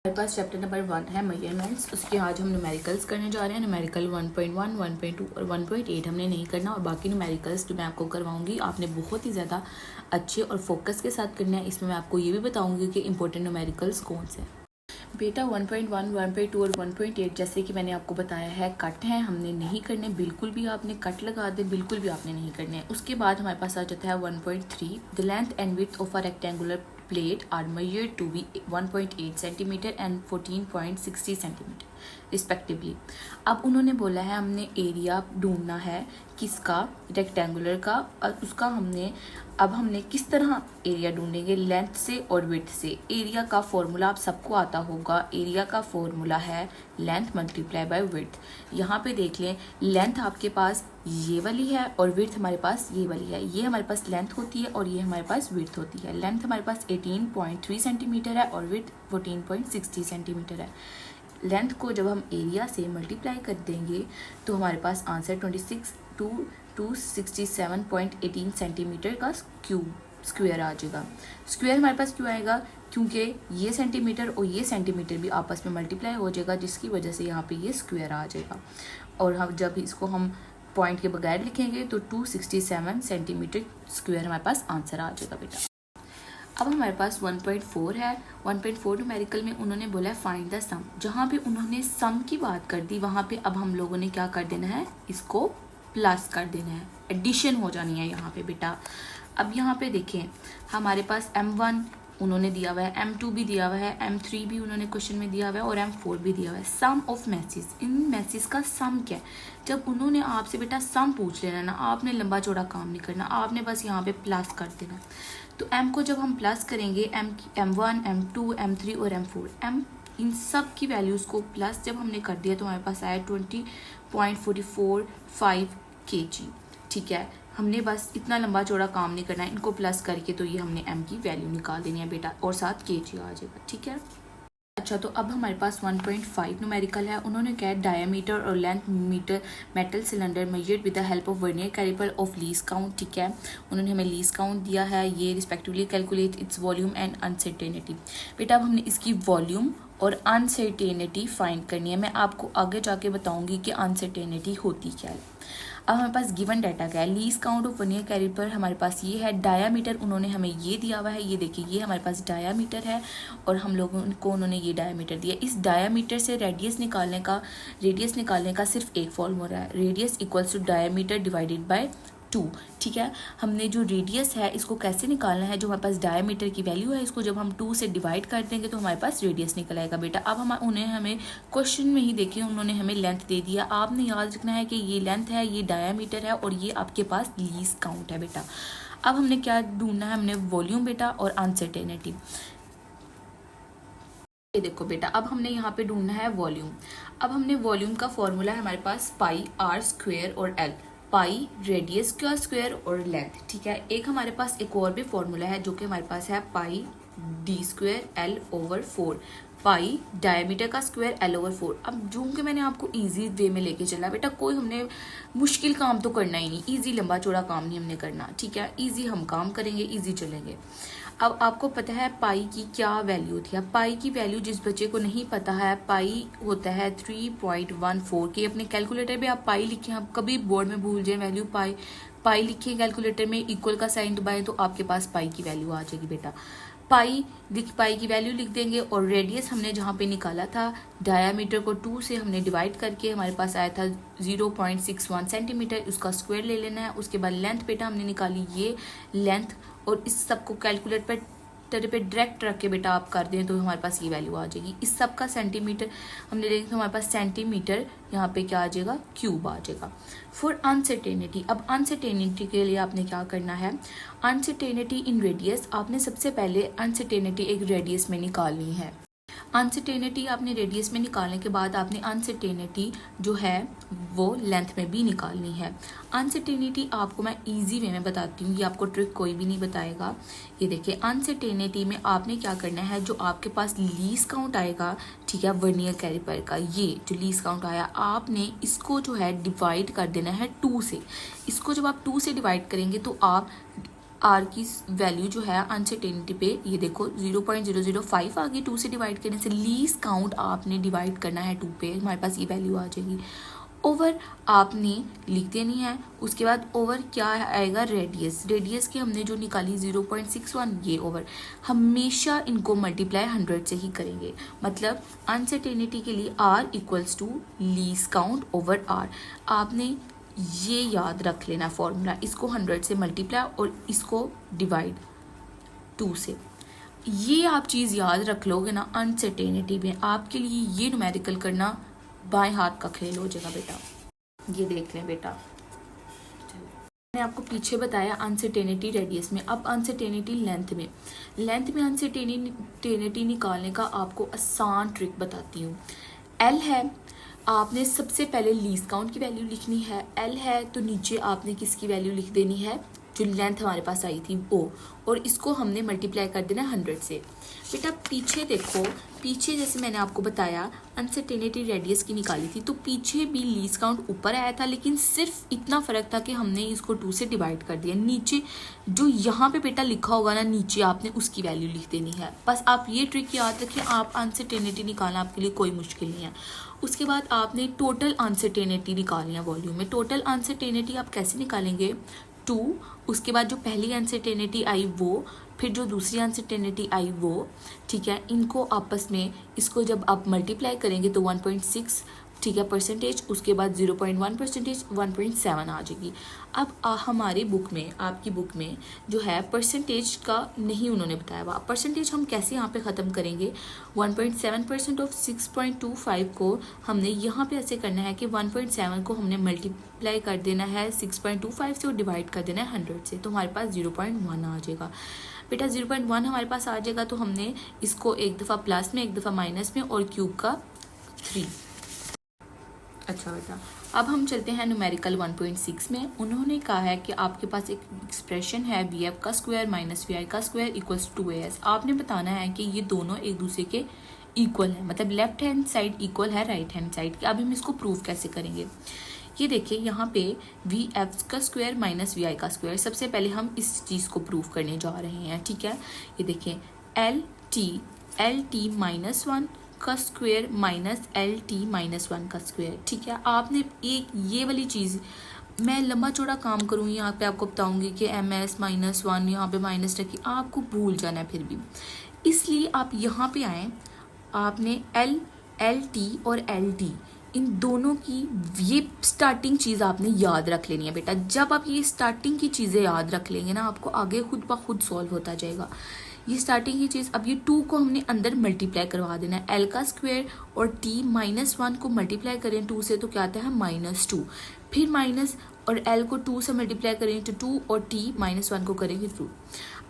हमारे पास chapter number 1 है measurements. उसके आज हम न्यूमेरिकल्स करने जा रहे हैं। न्यूमेरिकल 1.1, 1.2 और 1.8 हमने नहीं करना और बाकी न्यूमेरिकल्स जो मैं आपको करवाऊंगी आपने बहुत ही ज़्यादा अच्छे और फोकस के साथ करना है। इसमें मैं आपको ये भी बताऊंगी कि इंपॉर्टेंट न्यूमेरिकल्स कौन से हैं। बेटा 1.1, 1.2 और 1.8 जैसे कि मैंने आपको बताया है कट है, हमने नहीं करने, बिल्कुल भी आपने कट लगा दे, बिल्कुल भी आपने नहीं करने। उसके बाद हमारे पास आ जाता है 1.3, the length and width of a rectangular plate are measured to be 1.8 centimeter and 14.60 centimeter respectively. अब उन्होंने बोला है हमने एरिया ढूंढना है किसका, रेक्टेंगुलर का, और उसका हमने किस तरह एरिया ढूंढेंगे, लेंथ से और विड्थ से। एरिया का फॉर्मूला आप सबको आता होगा, एरिया का फॉर्मूला है लेंथ मल्टीप्लाई बाय विड्थ। यहाँ पे देख लें, लेंथ आपके पास ये वाली है और विड्थ हमारे पास ये वाली है। ये हमारे पास लेंथ होती है और ये हमारे पास विड्थ होती है। लेंथ हमारे पास 18.3 सेंटीमीटर है और विड्थ 14.60 सेंटीमीटर है। लेंथ को जब हम एरिया से मल्टीप्लाई कर देंगे तो हमारे पास आंसर 267.18 सेंटीमीटर का स्क्वायर आ जाएगा। स्क्वायर हमारे पास क्यों आएगा, क्योंकि ये सेंटीमीटर और ये सेंटीमीटर भी आपस में मल्टीप्लाई हो जाएगा, जिसकी वजह से यहाँ पे ये स्क्वायर आ जाएगा। और हम जब इसको हम पॉइंट के बगैर लिखेंगे तो 267 सेंटीमीटर स्क्वायर हमारे पास आंसर आ जाएगा बेटा। अब हमारे पास 1.4 है। 1.4 न्यूमेरिकल में उन्होंने बोला है फाइंड द सम। जहाँ पे उन्होंने सम की बात कर दी वहाँ पे अब हम लोगों ने क्या कर देना है, इसको प्लस कर देना है, एडिशन हो जानी है यहाँ पे बेटा। अब यहाँ पे देखें हमारे पास M1 उन्होंने दिया हुआ है, M2 भी दिया हुआ है, M3 भी उन्होंने क्वेश्चन में दिया हुआ है और M4 भी दिया हुआ है। सम ऑफ मैसेज, इन मैसेज का सम क्या है। जब उन्होंने आपसे बेटा सम पूछ लेना ना, आपने लंबा चौड़ा काम नहीं करना, आपने बस यहाँ पे प्लस कर देना। तो M को जब हम प्लस करेंगे, M1, M2, M3 और M4, इन सब की वैल्यूज़ को प्लस जब हमने कर दिया तो हमारे पास आया 20.445 kg। ठीक है, हमने बस इतना लंबा चौड़ा काम नहीं करना है, इनको प्लस करके तो ये हमने M की वैल्यू निकाल देनी है बेटा और साथ kg आ जाएगा। ठीक है, अच्छा तो अब हमारे पास 1.5 न्यूमेरिकल है। उन्होंने कहा डायमीटर और length meter metal cylinder measured with the help of vernier caliper of least count. ठीक है, उन्होंने हमें लीस्ट काउंट दिया है, ये respectively calculate its volume and uncertainty. बेटा अब हमने इसकी वॉल्यूम और अनसर्टेनिटी फाइंड करनी है। मैं आपको आगे जाके बताऊंगी कि अनसर्टेनिटी होती क्या है। अब हमारे पास गिवन डाटा क्या है, least count of vernier caliper हमारे पास ये है। डायामीटर उन्होंने हमें ये दिया हुआ है, ये देखिए ये हमारे पास डायामीटर है और हम लोगों को उन्होंने ये डायामीटर दिया। इस डायामीटर से रेडियस निकालने का सिर्फ एक फॉर्मूला है, radius equals to diameter divided by 2। ठीक है, हमने जो रेडियस है इसको कैसे निकालना है, जो हमारे पास डायमीटर की वैल्यू है इसको जब हम 2 से डिवाइड कर देंगे तो हमारे पास रेडियस निकल आएगा बेटा। अब हमें क्वेश्चन में ही देखिए उन्होंने हमें लेंथ दे दिया, आपने याद रखना है कि ये लेंथ है, ये डायमीटर है और ये आपके पास लीस्ट काउंट है बेटा। अब हमने क्या ढूंढना है, हमने वॉल्यूम बेटा और अनसर्टेनिटी। ये देखो बेटा, अब हमने यहाँ पे ढूंढना है वॉल्यूम। अब हमने वॉल्यूम का फॉर्मूला है हमारे पास पाई आर स्क्वायर और एल, पाई रेडियस का स्क्वायर और लेंथ। ठीक है, एक हमारे पास एक और भी फॉर्मूला है जो कि हमारे पास है पाई डी स्क्वायर एल ओवर 4, पाई डायमीटर का स्क्वायर एल ओवर 4। अब जो कि मैंने आपको इजी वे में लेके चला बेटा, कोई हमने मुश्किल काम तो करना ही नहीं, इजी लंबा चौड़ा काम नहीं हमने करना। ठीक है, इजी हम काम करेंगे, इजी चलेंगे। अब आपको पता है पाई की क्या वैल्यू थी। अब पाई की वैल्यू जिस बच्चे को नहीं पता है, पाई होता है 3.14 की। अपने कैलकुलेटर पे आप पाई लिखें, आप कभी बोर्ड में भूल जाए वैल्यू पाई लिखें कैलकुलेटर में, इक्वल का साइन दबाएं तो आपके पास पाई की वैल्यू आ जाएगी बेटा। पाई की वैल्यू लिख देंगे और रेडियस हमने जहाँ पे निकाला था, डायामीटर को 2 से हमने डिवाइड करके हमारे पास आया था 0.61 सेंटीमीटर, उसका स्क्वायर ले लेना है। उसके बाद लेंथ बेटा हमने निकाली ये लेंथ, और इस सब को कैलकुलेटर पे डायरेक्ट रख के बेटा आप कर दें तो हमारे पास ये वैल्यू आ जाएगी। इस सब का सेंटीमीटर हमने देखें तो हमारे पास सेंटीमीटर यहाँ पे क्या आ जाएगा, क्यूब आ जाएगा। फॉर अनसर्टेनिटी, अब अनसर्टेनिटी के लिए आपने क्या करना है, अनसर्टेनिटी इन रेडियस, आपने सबसे पहले अनसर्टेनिटी एक रेडियस में निकालनी है। अनसर्टेनिटी आपने रेडियस में निकालने के बाद आपने अनसर्टेनिटी जो है वो लेंथ में भी निकालनी है। अनसर्टेनिटी आपको मैं इजी वे में बताती हूँ, ये आपको ट्रिक कोई भी नहीं बताएगा। ये देखिए अनसर्टेनिटी में आपने क्या करना है, जो आपके पास लीस्ट काउंट आएगा, ठीक है, वर्नियर कैलिपर का ये जो लीस्ट काउंट आया, आपने इसको जो है डिवाइड कर देना है 2 से। इसको जब आप 2 से डिवाइड करेंगे तो आप आर की वैल्यू जो है अनसर्टेनिटी पे ये देखो 0.005 आ गई 2 से डिवाइड करने से। लीस्ट काउंट आपने डिवाइड करना है 2 पे, हमारे पास ये वैल्यू आ जाएगी। ओवर आपने लिख देनी है। उसके बाद ओवर क्या आएगा, रेडियस। रेडियस की हमने जो निकाली 0.61, ये ओवर। हमेशा इनको मल्टीप्लाई 100 से ही करेंगे, मतलब अनसर्टेनिटी के लिए r equals to least count over r। आपने ये याद रख लेना फॉर्मूला, इसको 100 से मल्टीप्लाई और इसको डिवाइड 2 से। ये आप चीज़ याद रख लोगे ना, अनसर्टेनिटी में आपके लिए ये न्यूमेरिकल करना बाएं हाथ का खेल हो जाएगा बेटा। ये देख लें बेटा, मैंने आपको पीछे बताया अनसर्टेनिटी रेडियस में, अब अनसर्टेनिटी लेंथ में। लेंथ में अनसर्टेनिटी निकालने का आपको आसान ट्रिक बताती हूँ। एल है, आपने सबसे पहले लीस्ट काउंट की वैल्यू लिखनी है। एल है तो नीचे आपने किसकी वैल्यू लिख देनी है, जो लेंथ हमारे पास आई थी वो, और इसको हमने मल्टीप्लाई कर देना 100 से। बेटा पीछे देखो, पीछे जैसे मैंने आपको बताया अनसर्टेनिटी रेडियस की निकाली थी, तो पीछे भी लीस्ट काउंट ऊपर आया था, लेकिन सिर्फ इतना फर्क था कि हमने इसको 2 से डिवाइड कर दिया। नीचे जो यहाँ पे बेटा लिखा होगा ना, नीचे आपने उसकी वैल्यू लिख देनी है। बस आप ये ट्रिक याद रखिए, आप अनसर्टेनिटी निकालना आपके लिए कोई मुश्किल नहीं है। उसके बाद आपने टोटल अनसर्टेनिटी निकालनी है वॉल्यूम में। टोटल अनसर्टेनिटी आप कैसे निकालेंगे, 2, उसके बाद जो पहली अनसर्टेनिटी आई वो, फिर जो दूसरी अनसर्टेनिटी आई वो, ठीक है। इनको आपस में, इसको जब आप मल्टीप्लाई करेंगे तो 1.6, ठीक है, परसेंटेज। उसके बाद 0.1%, 1.7 आ जाएगी। अब हमारी बुक में, आपकी बुक में जो है परसेंटेज का नहीं उन्होंने बताया हुआ। परसेंटेज हम कैसे यहाँ पे ख़त्म करेंगे, 1.7% ऑफ 6.25 को हमने यहाँ पे ऐसे करना है कि 1.7 को हमने मल्टीप्लाई कर देना है 6.25 से और डिवाइड कर देना है 100 से, तो हमारे पास 0.1 आ जाएगा। बेटा 0.1 हमारे पास आ जाएगा, तो हमने इसको एक दफ़ा प्लस में, एक दफ़ा माइनस में, और क्यूब का 3। अच्छा बेटा, अब हम चलते हैं न्यूमेरिकल 1.6 में। उन्होंने कहा है कि आपके पास एक एक्सप्रेशन है bf का स्क्वायर माइनस vi का स्क्वायर इक्वल्स टू as। आपने बताना है कि ये दोनों एक दूसरे के इक्वल है, मतलब लेफ्ट हैंड साइड इक्वल है राइट हैंड साइड के। अब हम इसको प्रूव कैसे करेंगे, ये देखिए यहाँ पे vf का स्क्वायर माइनस vi का स्क्वायर। सबसे पहले हम इस चीज़ को प्रूव करने जा रहे हैं, ठीक है। ये देखिए एल टी माइनस 1 का square minus L T minus 1 का स्क्वायर, ठीक है। आपने एक ये वाली चीज़, मैं लंबा चौड़ा काम करूँगी यहाँ पे, आपको बताऊँगी कि ms माइनस 1 यहाँ पे माइनस रखी, आपको भूल जाना है फिर भी। इसलिए आप यहाँ पे आएँ, आपने एल टी और एल टी इन दोनों की ये स्टार्टिंग चीज़ आपने याद रख लेनी है बेटा। जब आप ये स्टार्टिंग की चीज़ें याद रख लेंगे ना, आपको आगे खुद ब खुद सॉल्व होता जाएगा। ये स्टार्टिंग की चीज़, अब ये 2 को हमने अंदर मल्टीप्लाई करवा देना है। एल का स्क्वायर और टी माइनस 1 को मल्टीप्लाई करें 2 से तो क्या आता है -2, फिर माइनस और एल को 2 से मल्टीप्लाई करें तो 2 और टी माइनस 1 को करेंगे 2।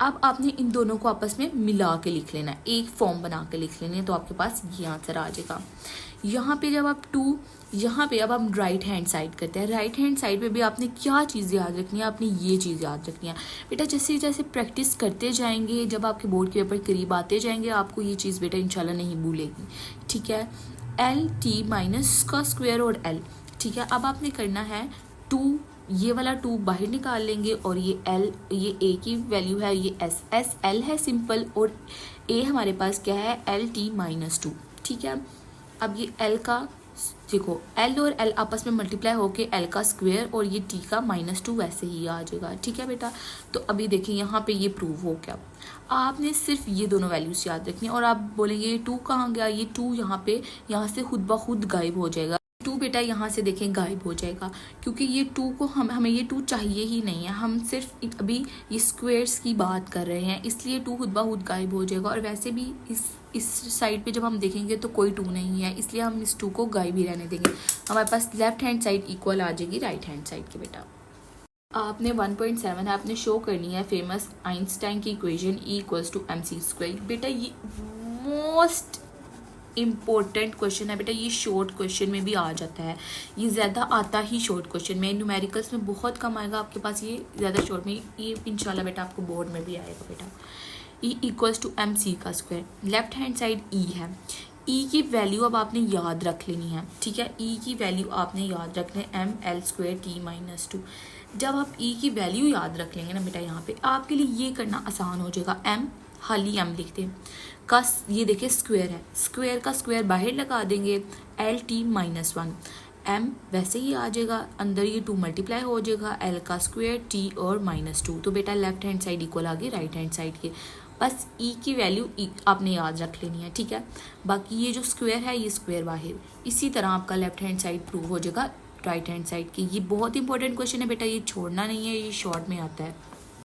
अब आपने इन दोनों को आपस में मिला के लिख लेना है, एक फॉर्म बना के लिख लेनी है, तो आपके पास ये आंसर आ जाएगा। यहाँ पे जब आप 2, यहाँ पे अब हम राइट हैंड साइड करते हैं। राइट हैंड साइड पे भी आपने क्या चीज़ याद रखनी है, आपने ये चीज़ याद रखनी है बेटा। जैसे जैसे प्रैक्टिस करते जाएंगे, जब आपके बोर्ड के पेपर करीब आते जाएंगे, आपको ये चीज़ बेटा इंशाल्लाह नहीं भूलेगी, ठीक है। एल टी माइनस का स्क्वायर और एल, ठीक है। अब आपने करना है 2, ये वाला 2 बाहर निकाल लेंगे, और ये एल, ये ए की वैल्यू है, ये एस एल है सिंपल, और ए हमारे पास क्या है, एल टी माइनस 2, ठीक है। अब ये एल का देखो, एल और एल आपस में मल्टीप्लाई होके एल का स्क्वायर और ये टी का -2 वैसे ही आ जाएगा, ठीक है बेटा। तो अभी देखिए यहाँ पे ये प्रूव हो गया। आपने सिर्फ ये दोनों वैल्यूज याद रखनी है, और आप बोलेंगे ये 2 कहाँ गया, ये 2 यहाँ से खुद ब खुद गायब हो जाएगा। 2 बेटा यहाँ से देखें गायब हो जाएगा, क्योंकि ये 2 को हमें ये 2 चाहिए ही नहीं है। हम सिर्फ अभी ये स्क्वायर्स की बात कर रहे हैं, इसलिए 2 खुद ब खुद गायब हो जाएगा। और वैसे भी इस साइड पे जब हम देखेंगे तो कोई 2 नहीं है, इसलिए हम इस 2 को गायब ही रहने देंगे। हमारे पास लेफ्ट हैंड साइड इक्वल आ जाएगी राइट हैंड साइड के बेटा। आपने 1.7 है, आपने शो करनी है फेमस आइंस्टाइन की इक्वेशन E=mc²। बेटा ये मोस्ट इम्पोर्टेंट क्वेश्चन है बेटा, ये शॉर्ट क्वेश्चन में भी आ जाता है, ये ज़्यादा आता ही शॉर्ट क्वेश्चन में, न्यूमेरिकल्स में बहुत कम आएगा आपके पास, ये ज़्यादा शॉर्ट में, ये इंशाल्लाह बेटा आपको बोर्ड में भी आएगा बेटा। E=mc का square, left hand side E है। E की वैल्यू अब आपने याद रख लेनी है, ठीक है। E की वैल्यू आपने याद रखना है ml² t - 2। जब आप ई की वैल्यू याद रख लेंगे ना बेटा, यहाँ पे आपके लिए ये करना आसान हो जाएगा। एम खाली एम लिखते हैं का, ये देखिए स्क्वायर है, स्क्वायर का स्क्वायर बाहर लगा देंगे, एल टी -1, एम वैसे ही आ जाएगा, अंदर ये 2 मल्टीप्लाई हो जाएगा, एल का स्क्वायर टी और -2। तो बेटा लेफ्ट हैंड साइड इक्वल आ गई राइट हैंड साइड के। बस ई की वैल्यू आपने याद रख लेनी है, ठीक है। बाकी ये जो स्क्वायर है ये स्क्वायर बाहर, इसी तरह आपका लेफ्ट हैंड साइड प्रूव हो जाएगा राइट हैंड साइड की। ये बहुत इंपॉर्टेंट क्वेश्चन है बेटा, ये छोड़ना नहीं है, ये शॉर्ट में आता है।